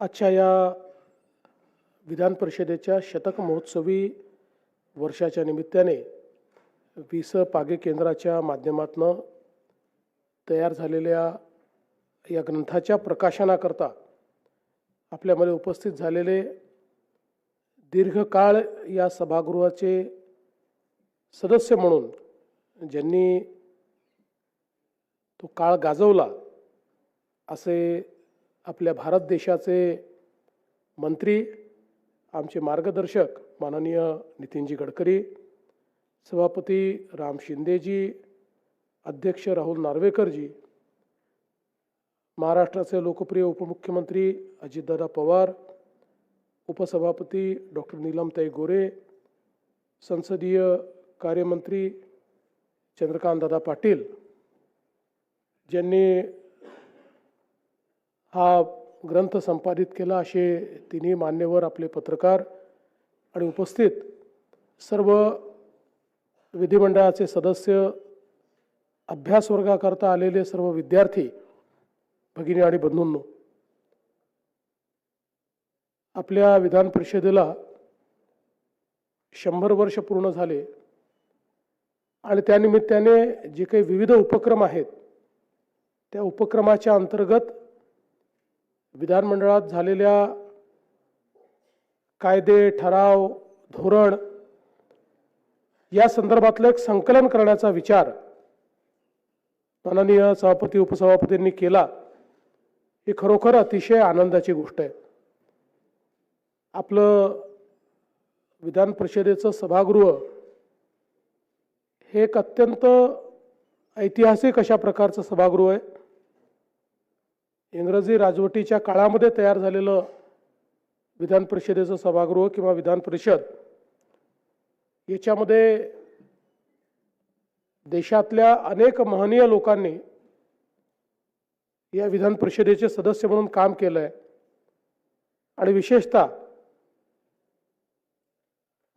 आजच्या या विधान परिषदेच्या शतक महोत्सवी वर्षाच्या निमित्ताने विस पागे केंद्राच्या माध्यमातून तयार झालेल्या या ग्रंथाच्या प्रकाशनाकरता आपल्यामध्ये उपस्थित झालेले दीर्घकाळ या सभागृहाचे सदस्य म्हणून ज्यांनी तो काळ गाजवला असे आपल्या भारत देशाचे मंत्री, आमचे मार्गदर्शक माननीय नितीनजी गडकरी, सभापती राम शिंदेजी, अध्यक्ष राहुल नार्वेकरजी, महाराष्ट्राचे लोकप्रिय उपमुख्यमंत्री अजितदादा पवार, उपसभापती डॉक्टर नीलमताई गोरे, संसदीय कार्यमंत्री चंद्रकांतदादा पाटील, ज्यांनी हा ग्रंथ संपादित केला असे तिन्ही मान्यवर, आपले पत्रकार आणि उपस्थित सर्व विधिमंडळाचे सदस्य, अभ्यास वर्गाकरता आलेले सर्व विद्यार्थी भगिनी आणि बंधूंनो, आपल्या विधान परिषदेला 100 वर्ष पूर्ण झाले आणि त्यानिमित्ताने जे काही विविध उपक्रम आहेत त्या उपक्रमाच्या अंतर्गत विधानमंडळात झालेल्या कायदे, ठराव, धोरण या संदर्भातलं एक संकलन करण्याचा विचार माननीय सभापती उपसभापतींनी केला. ही खरोखर अतिशय आनंदाची गोष्ट आहे. आपलं विधान परिषदेचं सभागृह हे एक अत्यंत ऐतिहासिक अशा प्रकारचं सभागृह आहे. इंग्रजी राजवटीच्या काळामध्ये तयार झालेलं विधान परिषदेचं सभागृह किंवा विधान परिषद याच्यामध्ये देशातल्या अनेक महनीय लोकांनी या विधान परिषदेचे सदस्य म्हणून काम केलं आहे आणि विशेषतः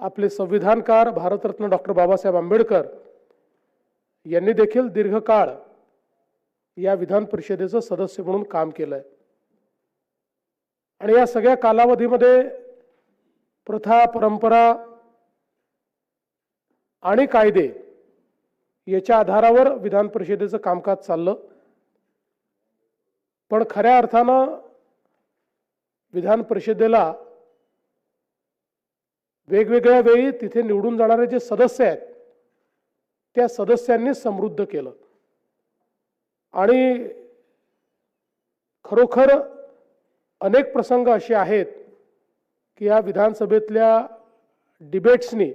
आपले संविधानकार भारतरत्न डॉक्टर बाबासाहेब आंबेडकर यांनी देखील दीर्घकाळ या विधान परिषदेचं सदस्य म्हणून काम केलं आहे आणि या सगळ्या कालावधीमध्ये प्रथा, परंपरा आणि कायदे याच्या आधारावर विधान परिषदेचं कामकाज चाललं. पण खऱ्या अर्थानं विधान परिषदेला वेगवेगळ्या वेळी तिथे निवडून जाणारे जे सदस्य आहेत त्या सदस्यांनी समृद्ध केलं आणि खरोखर अनेक प्रसंग असे आहेत की या विधानसभेतल्या डिबेट्सनी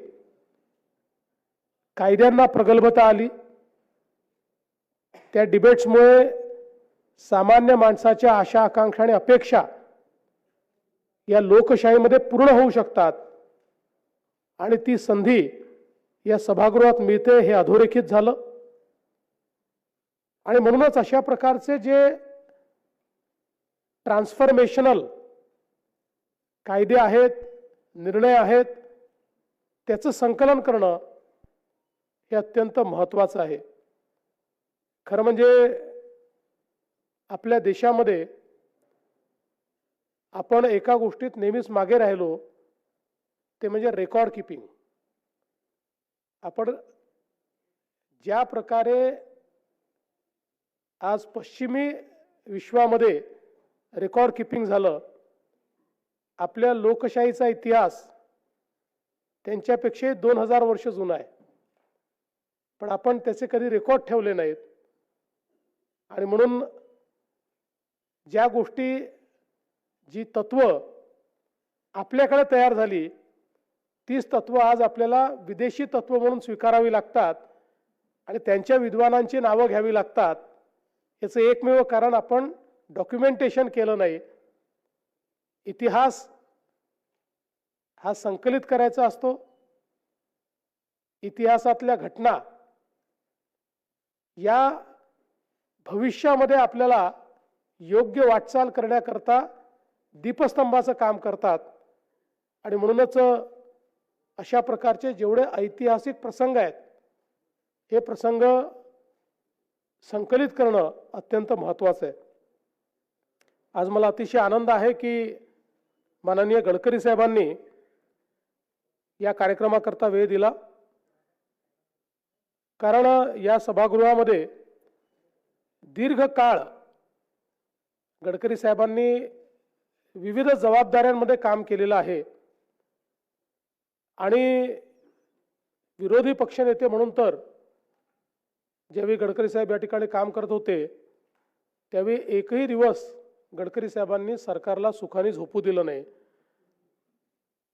कायद्यांना प्रगल्भता आली. त्या डिबेट्समुळे सामान्य माणसाच्या आशा, आकांक्षा आणि अपेक्षा या लोकशाहीमध्ये पूर्ण होऊ शकतात आणि ती संधी या सभागृहात मिळते हे अधोरेखित झालं. आणि म्हणूनच अशा प्रकारचे जे ट्रान्सफॉर्मेशनल कायदे आहेत, निर्णय आहेत, त्याचं संकलन करणं हे अत्यंत महत्त्वाचं आहे. खरं म्हणजे आपल्या देशामध्ये आपण एका गोष्टीत नेहमीच मागे राहिलो, ते म्हणजे रेकॉर्ड कीपिंग. आपण ज्या प्रकारे आज पश्चिमी विश्वामध्ये रेकॉर्ड कीपिंग झालं, आपल्या लोकशाहीचा इतिहास त्यांच्यापेक्षा 2000 वर्ष जुना आहे, पण आपण त्याचे कधी रेकॉर्ड ठेवले नाहीत. आणि म्हणून ज्या गोष्टी, जी तत्व आपल्याकडे तयार झाली, तीच तत्व आज आपल्याला विदेशी तत्व म्हणून स्वीकारावी लागतात आणि त्यांच्या विद्वानांची नावं घ्यावी लागतात. याचं एकमेव कारण आपण डॉक्युमेंटेशन केलं नाही. इतिहास हा संकलित करायचा असतो. इतिहासातल्या घटना या भविष्यामध्ये आपल्याला योग्य वाटचाल करण्याकरता दीपस्तंभाचं काम करतात आणि म्हणूनच अशा प्रकारचे जेवढे ऐतिहासिक प्रसंग आहेत हे प्रसंग संकलित करणं अत्यंत महत्त्वाचं आहे. आज मला अतिशय आनंद आहे की माननीय गडकरी साहेबांनी या कार्यक्रमाकरता वेळ दिला, कारण या सभागृहामध्ये दीर्घ काळ गडकरी साहेबांनी विविध जबाबदाऱ्यांमध्ये काम केलेलं आहे आणि विरोधी पक्षनेते म्हणून तर ज्यावेळी गडकरी साहेब या ठिकाणी काम करत होते त्यावेळी एकही दिवस गडकरी साहेबांनी सरकारला सुखाने झोपू दिलं नाही.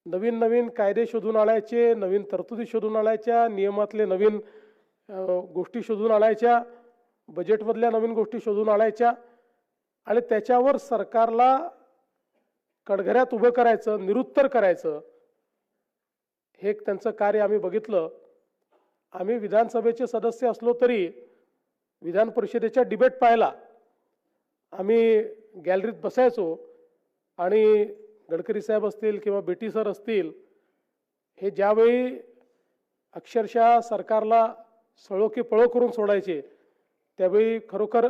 नवीन नवीन कायदे शोधून आणायचे, नवीन तरतुदी शोधून आणायच्या, नियमातले नवीन गोष्टी शोधून आणायच्या, बजेटमधल्या नवीन गोष्टी शोधून आणायच्या आणि त्याच्यावर सरकारला कडघऱ्यात उभं करायचं, निरुत्तर करायचं, हे त्यांचं कार्य आम्ही बघितलं. आम्ही विधानसभेचे सदस्य असलो तरी विधान परिषदेच्या डिबेट पाहायला आम्ही गॅलरीत बसायचो आणि गडकरी साहेब असतील किंवा बेटी सर असतील, हे ज्यावेळी अक्षरशः सरकारला सळो की पळो करून सोडायचे त्यावेळी खरोखर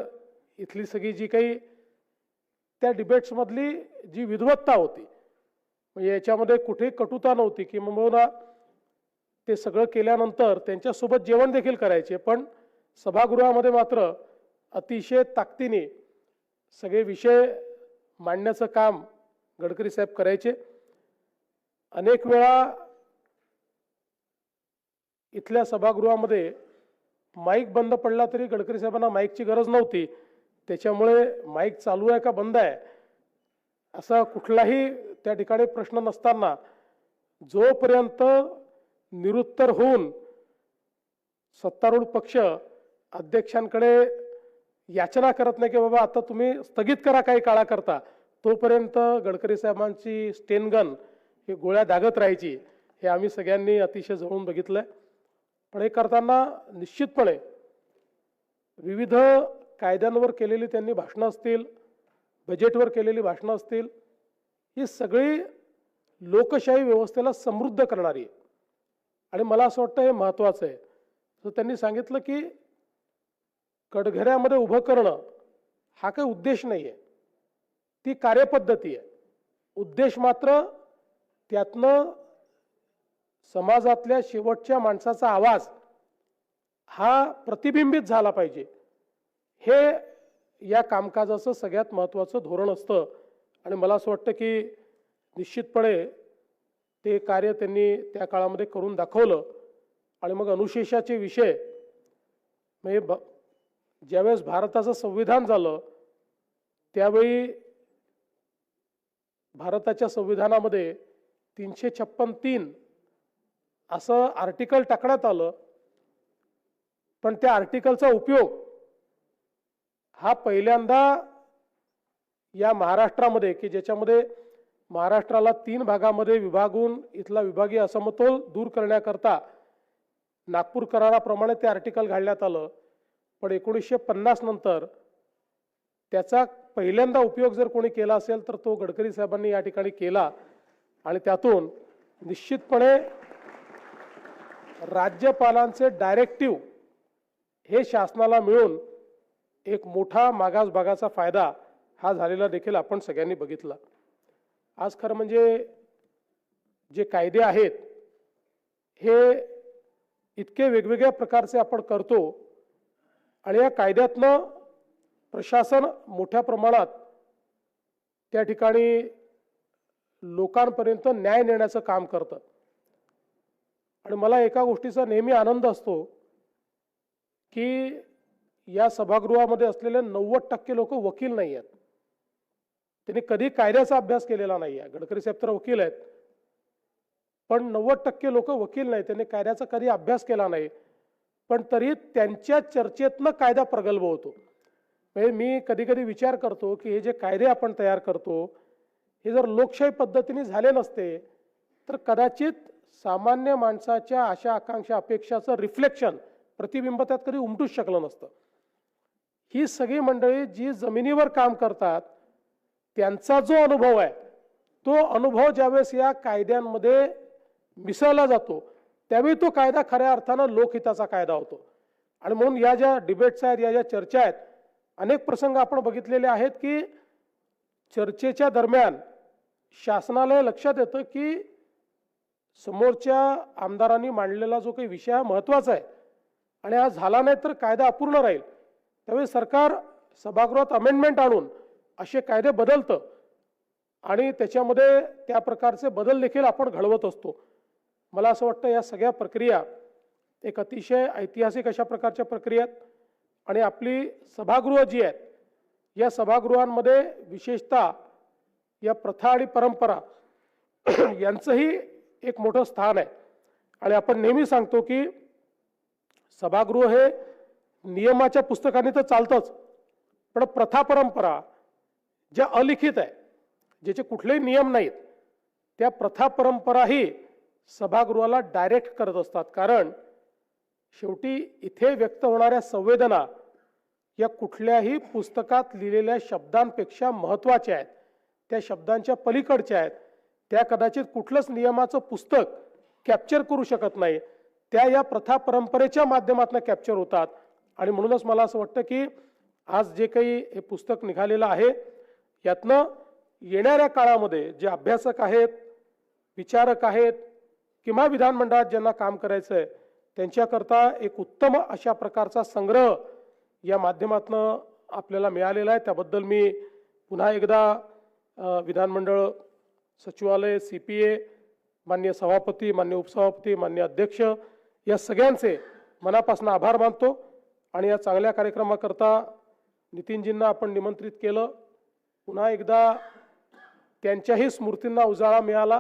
इथली सगळी जी काही त्या डिबेट्समधली जी विद्वत्ता होती, म्हणजे याच्यामध्ये कुठेही कटुता नव्हती की किंबहुना ते सगळं केल्यानंतर त्यांच्यासोबत जेवण देखील करायचे, पण सभागृहामध्ये मात्र अतिशय ताकदीने सगळे विषय मांडण्याचं काम गडकरी साहेब करायचे. अनेक वेळा इथल्या सभागृहामध्ये माईक बंद पडला तरी गडकरी साहेबांना माईकची गरज नव्हती, त्याच्यामुळे माईक चालू आहे का बंद आहे असा कुठलाही त्या ठिकाणी प्रश्न नसताना जोपर्यंत निरुत्तर होऊन सत्तारूढ पक्ष अध्यक्षांकडे याचना करत नाही की बाबा आता तुम्ही स्थगित करा काही काळाकरता, तोपर्यंत गडकरी साहेबांची स्टेनगन ही गोळ्या दागत राहायची. हे आम्ही सगळ्यांनी अतिशय जवळून बघितलंय. पण हे करताना निश्चितपणे विविध कायद्यांवर केलेली त्यांनी भाषणं असतील, बजेटवर केलेली भाषणं असतील, ही सगळी लोकशाही व्यवस्थेला समृद्ध करणारी आहे आणि मला असं वाटतं हे महत्त्वाचं आहे. तर त्यांनी सांगितलं की कडघऱ्यामध्ये उभं करणं हा काही उद्देश नाही आहे, ती कार्यपद्धती आहे. उद्देश मात्र त्यातनं समाजातल्या शेवटच्या माणसाचा आवाज हा प्रतिबिंबित झाला पाहिजे, हे या कामकाजाचं सगळ्यात महत्त्वाचं धोरण असतं आणि मला असं वाटतं की निश्चितपणे ते कार्य त्यांनी त्या काळामध्ये करून दाखवलं. आणि मग अनुशेषाचे विषय म्हणजे ज्यावेळेस भारताचं संविधान झालं त्यावेळी भारताच्या संविधानामध्ये 356(3) असं आर्टिकल टाकण्यात आलं, पण त्या आर्टिकलचा उपयोग हा पहिल्यांदा या महाराष्ट्रामध्ये की ज्याच्यामध्ये महाराष्ट्राला 3 भागामध्ये विभागून इथला विभागीय असमतोल दूर करण्याकरता नागपूर कराराप्रमाणे ते आर्टिकल घालण्यात आलं. पण 1950 नंतर त्याचा पहिल्यांदा उपयोग जर कोणी केला असेल तर तो गडकरी साहेबांनी या ठिकाणी केला आणि त्यातून निश्चितपणे राज्यपालांचे डायरेक्टिव्ह हे शासनाला मिळून एक मोठा मागास भागाचा फायदा हा झालेला देखील आपण सगळ्यांनी बघितला. आज खरं म्हणजे जे कायदे आहेत हे इतके वेगवेगळ्या प्रकारचे आपण करतो आणि या कायद्यातनं प्रशासन मोठ्या प्रमाणात त्या ठिकाणी लोकांपर्यंत न्याय नेण्याचं काम करतं. आणि मला एका गोष्टीचा नेहमी आनंद असतो की या सभागृहामध्ये असलेले 90% लोक वकील नाही आहेत, त्यांनी कधी कायद्याचा अभ्यास केलेला नाही आहे. गडकरी साहेब तर वकील आहेत, पण 90% लोक वकील नाही, त्यांनी कायद्याचा कधी अभ्यास केला नाही, पण तरी त्यांच्या चर्चेतनं कायदा प्रगल्भ होतो. म्हणजे मी कधी कधी विचार करतो की हे जे कायदे आपण तयार करतो हे जर लोकशाही पद्धतीने झाले नसते तर कदाचित सामान्य माणसाच्या आशा आकांक्षा अपेक्षाचं रिफ्लेक्शन प्रतिबिंब त्यात कधी उमटूच शकलं नसतं. ही सगळी मंडळी जी जमिनीवर काम करतात त्यांचा जो अनुभव आहे तो अनुभव ज्यावेळेस या कायद्यांमध्ये मिसळला जातो त्यावेळी तो कायदा खऱ्या अर्थानं लोकहिताचा कायदा होतो. आणि म्हणून या ज्या डिबेट्स आहेत, या ज्या चर्चा आहेत, अनेक प्रसंग आपण बघितलेले आहेत की चर्चेच्या दरम्यान शासनाला हे लक्षात येतं की समोरच्या आमदारांनी मांडलेला जो काही विषय हा महत्त्वाचा आहे आणि हा झाला नाही तर कायदा अपूर्ण राहील, त्यावेळी सरकार सभागृहात अमेंडमेंट आणून असे कायदे बदलतं आणि त्याच्यामध्ये त्या प्रकारचे बदल देखील आपण घडवत असतो. मला असं वाटतं या सगळ्या प्रक्रिया एक अतिशय ऐतिहासिक अशा प्रकारच्या प्रक्रिया आहेत आणि आपली सभागृह जी आहेत या सभागृहांमध्ये विशेषतः या प्रथा आणि परंपरा यांचंही एक मोठं स्थान आहे. आणि आपण नेहमी सांगतो की सभागृह हे नियमाच्या पुस्तकाने तर चालतंच, पण प्रथा परंपरा ज्या अलिखित आहे, ज्याचे कुठलेही नियम नाहीत, त्या प्रथा परंपराही सभागृहाला डायरेक्ट करत असतात. कारण शेवटी इथे व्यक्त होणाऱ्या संवेदना या कुठल्याही पुस्तकात लिहिलेल्या शब्दांपेक्षा महत्त्वाच्या आहेत, त्या शब्दांच्या पलीकडच्या आहेत. त्या कदाचित कुठलंच नियमाचं पुस्तक कॅप्चर करू शकत नाही, त्या या प्रथा परंपरेच्या माध्यमातून कॅप्चर होतात. आणि म्हणूनच मला असं वाटतं की आज जे काही हे पुस्तक निघालेलं आहे यातनं येणाऱ्या काळामध्ये जे अभ्यासक आहेत, विचारक आहेत किंवा विधानमंडळात ज्यांना काम करायचं आहे त्यांच्याकरता एक उत्तम अशा प्रकारचा संग्रह या माध्यमातून आपल्याला मिळालेला आहे. त्याबद्दल मी पुन्हा एकदा विधानमंडळ सचिवालय, CPA, माननीय सभापती, माननीय उपसभापती, माननीय अध्यक्ष या सगळ्यांचे मनापासून आभार मानतो. आणि या चांगल्या कार्यक्रमाकरता नितीनजींना आपण निमंत्रित केलं. पुन्हा एकदा त्यांच्याही स्मृतींना उजाळा मिळाला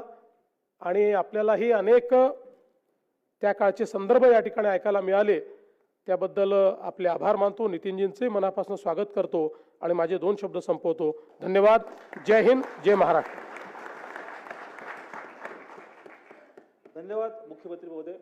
आणि आपल्यालाही अनेक त्या काळचे संदर्भ या ठिकाणी ऐकायला मिळाले. त्याबद्दल आपले आभार मानतो, नितीनजींचे मनापासून स्वागत करतो आणि माझे 2 शब्द संपवतो. धन्यवाद. जय हिंद, जय महाराष्ट्र. धन्यवाद मुख्यमंत्री महोदय.